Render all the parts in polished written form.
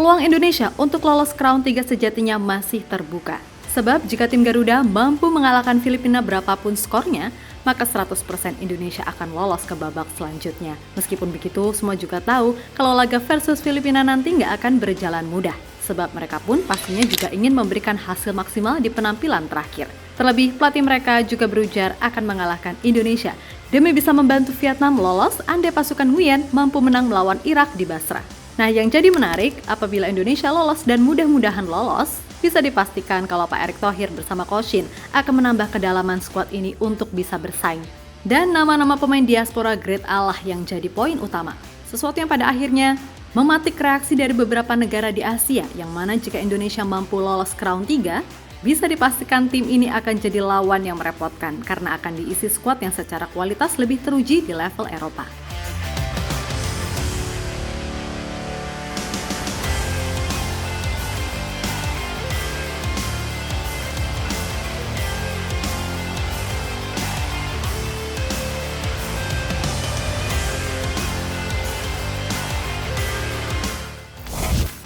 Peluang Indonesia untuk lolos ke round 3 sejatinya masih terbuka. Sebab jika tim Garuda mampu mengalahkan Filipina berapapun skornya, maka 100% Indonesia akan lolos ke babak selanjutnya. Meskipun begitu, semua juga tahu kalau laga versus Filipina nanti nggak akan berjalan mudah. Sebab mereka pun pastinya juga ingin memberikan hasil maksimal di penampilan terakhir. Terlebih, pelatih mereka juga berujar akan mengalahkan Indonesia demi bisa membantu Vietnam lolos andai pasukan Nguyen mampu menang melawan Irak di Basra. Nah, yang jadi menarik, apabila Indonesia lolos dan mudah-mudahan lolos, bisa dipastikan kalau Pak Erick Thohir bersama Coach Shin akan menambah kedalaman skuad ini untuk bisa bersaing. Dan nama-nama pemain diaspora grade A lah yang jadi poin utama. Sesuatu yang pada akhirnya mematik reaksi dari beberapa negara di Asia, yang mana jika Indonesia mampu lolos ke round 3, bisa dipastikan tim ini akan jadi lawan yang merepotkan karena akan diisi skuad yang secara kualitas lebih teruji di level Eropa.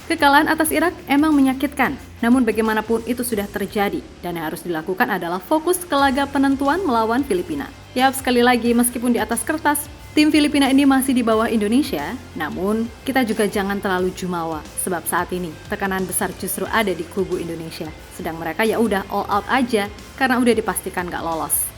Kekalahan atas Irak emang menyakitkan, namun bagaimanapun itu sudah terjadi dan yang harus dilakukan adalah fokus ke laga penentuan melawan Filipina. Yap, sekali lagi meskipun di atas kertas, tim Filipina ini masih di bawah Indonesia, namun kita juga jangan terlalu jumawa sebab saat ini tekanan besar justru ada di kubu Indonesia. Sedang mereka ya udah all out aja karena udah dipastikan gak lolos.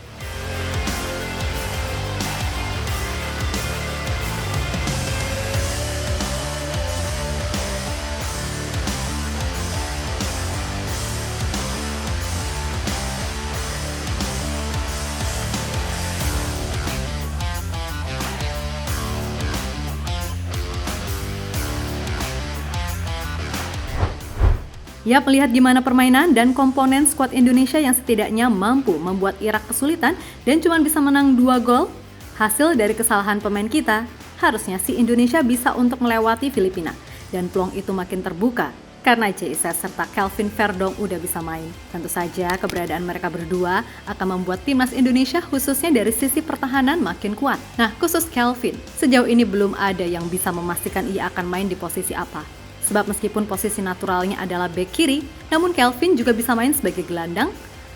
Ya, melihat gimana permainan dan komponen skuad Indonesia yang setidaknya mampu membuat Irak kesulitan dan cuma bisa menang 2 gol, hasil dari kesalahan pemain kita, harusnya si Indonesia bisa untuk melewati Filipina. Dan peluang itu makin terbuka karena JIS serta Kelvin Verdong udah bisa main. Tentu saja keberadaan mereka berdua akan membuat timnas Indonesia khususnya dari sisi pertahanan makin kuat. Nah, khusus Kelvin, sejauh ini belum ada yang bisa memastikan ia akan main di posisi apa. Sebab meskipun posisi naturalnya adalah bek kiri, namun Kelvin juga bisa main sebagai gelandang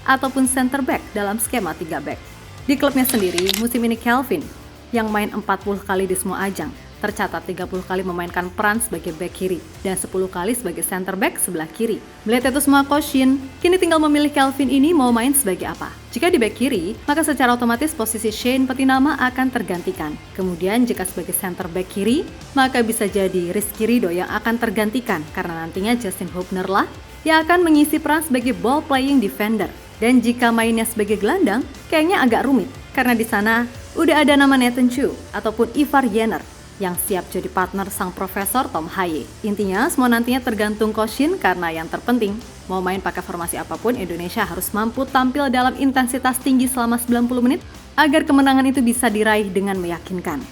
ataupun center back dalam skema 3 back. Di klubnya sendiri, musim ini Kelvin yang main 40 kali di semua ajang, tercatat 30 kali memainkan peran sebagai bek kiri dan 10 kali sebagai center back sebelah kiri. Melihat itu semua Coach Shin, kini tinggal memilih Kelvin ini mau main sebagai apa. Jika di bek kiri, maka secara otomatis posisi Shane Petinama akan tergantikan. Kemudian jika sebagai center back kiri, maka bisa jadi Rizky Ridho yang akan tergantikan karena nantinya Justin Hubner lah yang akan mengisi peran sebagai ball playing defender. Dan jika mainnya sebagai gelandang, kayaknya agak rumit karena di sana udah ada nama Nathan Chu ataupun Ivar Jenner yang siap jadi partner sang profesor Tom Haye. Intinya semua nantinya tergantung Coach Shin karena yang terpenting, mau main pakai formasi apapun, Indonesia harus mampu tampil dalam intensitas tinggi selama 90 menit agar kemenangan itu bisa diraih dengan meyakinkan.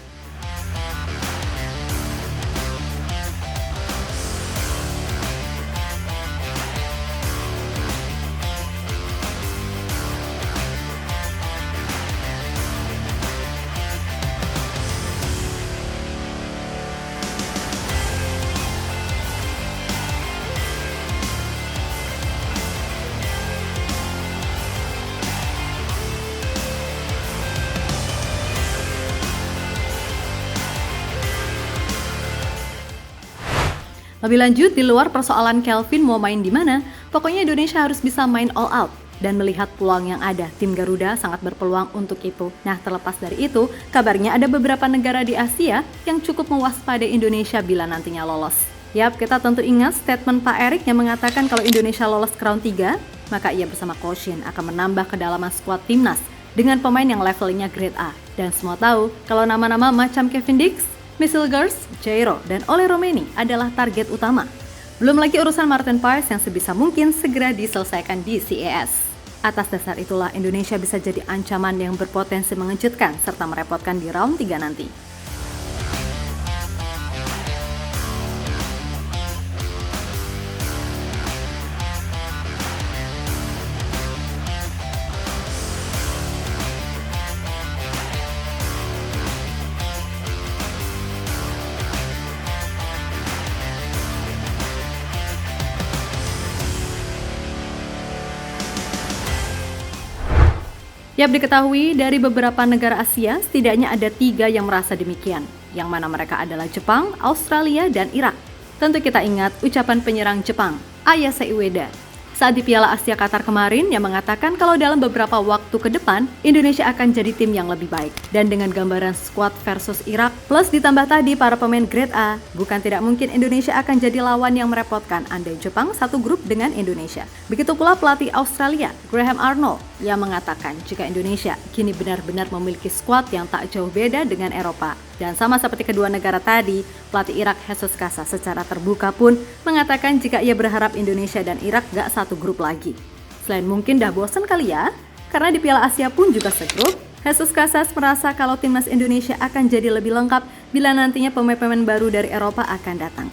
Lebih lanjut, di luar persoalan Kelvin mau main di mana, pokoknya Indonesia harus bisa main all out dan melihat peluang yang ada. Tim Garuda sangat berpeluang untuk itu. Nah, terlepas dari itu, kabarnya ada beberapa negara di Asia yang cukup mewaspadai Indonesia bila nantinya lolos. Yap, kita tentu ingat statement Pak Erick yang mengatakan kalau Indonesia lolos ke round 3, maka ia bersama Coach Shin akan menambah kedalaman skuad timnas dengan pemain yang levelnya grade A. Dan semua tahu kalau nama-nama macam Kevin Dix, Michel Gers, Jairo, dan Ole Romeni adalah target utama. Belum lagi urusan Martin Paes yang sebisa mungkin segera diselesaikan di CAS. Atas dasar itulah Indonesia bisa jadi ancaman yang berpotensi mengejutkan serta merepotkan di round 3 nanti. Yap, diketahui dari beberapa negara Asia, setidaknya ada 3 yang merasa demikian, yang mana mereka adalah Jepang, Australia, dan Irak. Tentu kita ingat ucapan penyerang Jepang, Ayase Ueda, saat di Piala Asia Qatar kemarin yang mengatakan kalau dalam beberapa waktu ke depan, Indonesia akan jadi tim yang lebih baik. Dan dengan gambaran squad versus Irak, plus ditambah tadi para pemain grade A, bukan tidak mungkin Indonesia akan jadi lawan yang merepotkan andai Jepang satu grup dengan Indonesia. Begitu pula pelatih Australia, Graham Arnold, yang mengatakan jika Indonesia kini benar-benar memiliki squad yang tak jauh beda dengan Eropa. Dan sama seperti kedua negara tadi, pelatih Irak Jesus Casas secara terbuka pun mengatakan jika ia berharap Indonesia dan Irak gak satu grup lagi. Selain mungkin dah bosan kali ya, karena di Piala Asia pun juga segrup, Jesus Casas merasa kalau timnas Indonesia akan jadi lebih lengkap bila nantinya pemain-pemain baru dari Eropa akan datang.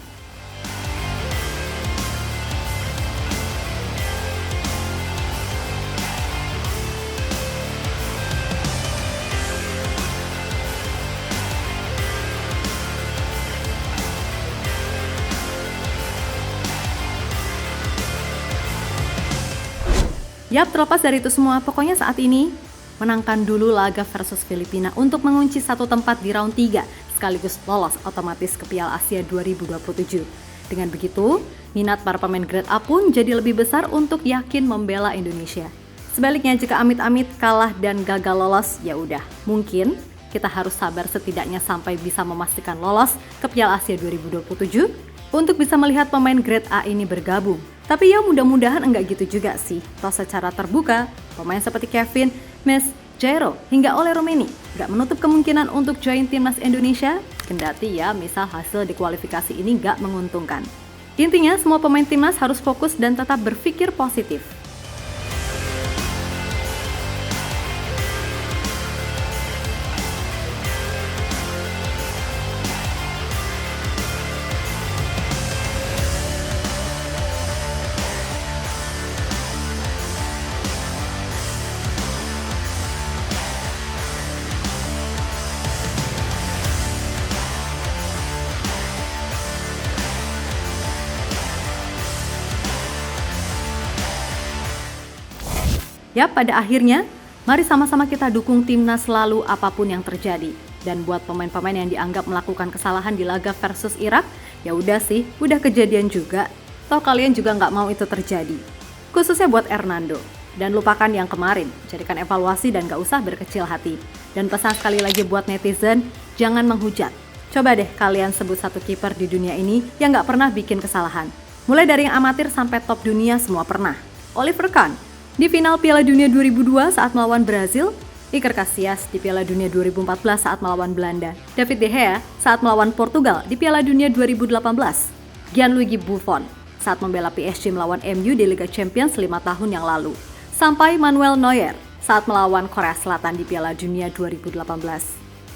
Yap, terlepas dari itu semua, pokoknya saat ini menangkan dulu laga versus Filipina untuk mengunci satu tempat di round 3 sekaligus lolos otomatis ke Piala Asia 2027. Dengan begitu, minat para pemain grade A pun jadi lebih besar untuk yakin membela Indonesia. Sebaliknya jika amit-amit kalah dan gagal lolos, ya udah, mungkin kita harus sabar setidaknya sampai bisa memastikan lolos ke Piala Asia 2027 untuk bisa melihat pemain grade A ini bergabung. Tapi ya mudah-mudahan enggak gitu juga sih. Toh secara terbuka, pemain seperti Kevin, Mes, Jairo, hingga Ole Romeni enggak menutup kemungkinan untuk join timnas Indonesia, kendati ya misal hasil di kualifikasi ini enggak menguntungkan. Intinya semua pemain timnas harus fokus dan tetap berpikir positif. Ya, pada akhirnya, mari sama-sama kita dukung timnas selalu apapun yang terjadi. Dan buat pemain-pemain yang dianggap melakukan kesalahan di laga versus Irak, ya udah sih, udah kejadian juga. Toh kalian juga nggak mau itu terjadi. Khususnya buat Hernando. Dan lupakan yang kemarin, jadikan evaluasi dan nggak usah berkecil hati. Dan pesan sekali lagi buat netizen, jangan menghujat. Coba deh kalian sebut satu kiper di dunia ini yang nggak pernah bikin kesalahan. Mulai dari yang amatir sampai top dunia semua pernah. Oliver Kahn di final Piala Dunia 2002 saat melawan Brazil, Iker Casillas di Piala Dunia 2014 saat melawan Belanda, David De Gea saat melawan Portugal di Piala Dunia 2018, Gianluigi Buffon saat membela PSG melawan MU di Liga Champions 5 tahun yang lalu, sampai Manuel Neuer saat melawan Korea Selatan di Piala Dunia 2018.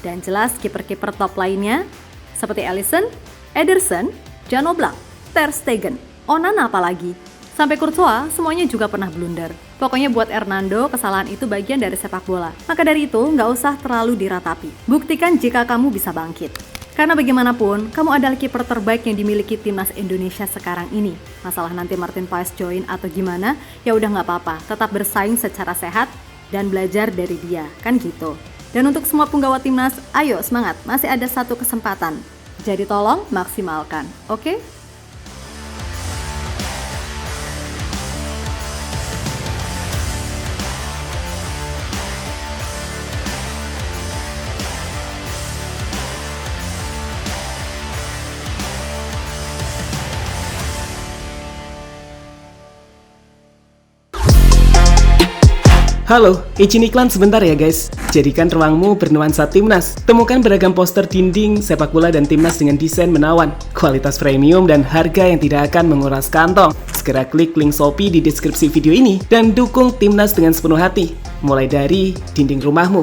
Dan jelas kiper-kiper top lainnya seperti Alisson, Ederson, Jan Oblak, Ter Stegen, Onana apalagi, sampai Courtois semuanya juga pernah blunder. Pokoknya buat Hernando, kesalahan itu bagian dari sepak bola. Maka dari itu, nggak usah terlalu diratapi. Buktikan jika kamu bisa bangkit. Karena bagaimanapun, kamu adalah kiper terbaik yang dimiliki timnas Indonesia sekarang ini. Masalah nanti Martin Paes join atau gimana, ya udah nggak apa-apa. Tetap bersaing secara sehat dan belajar dari dia, kan gitu. Dan untuk semua penggawa timnas, ayo semangat, masih ada satu kesempatan. Jadi tolong maksimalkan, oke? Halo, izin iklan sebentar ya guys. Jadikan ruangmu bernuansa timnas. Temukan beragam poster dinding, sepak bola dan timnas dengan desain menawan, kualitas premium dan harga yang tidak akan menguras kantong. Segera klik link Shopee di deskripsi video ini dan dukung timnas dengan sepenuh hati. Mulai dari dinding rumahmu.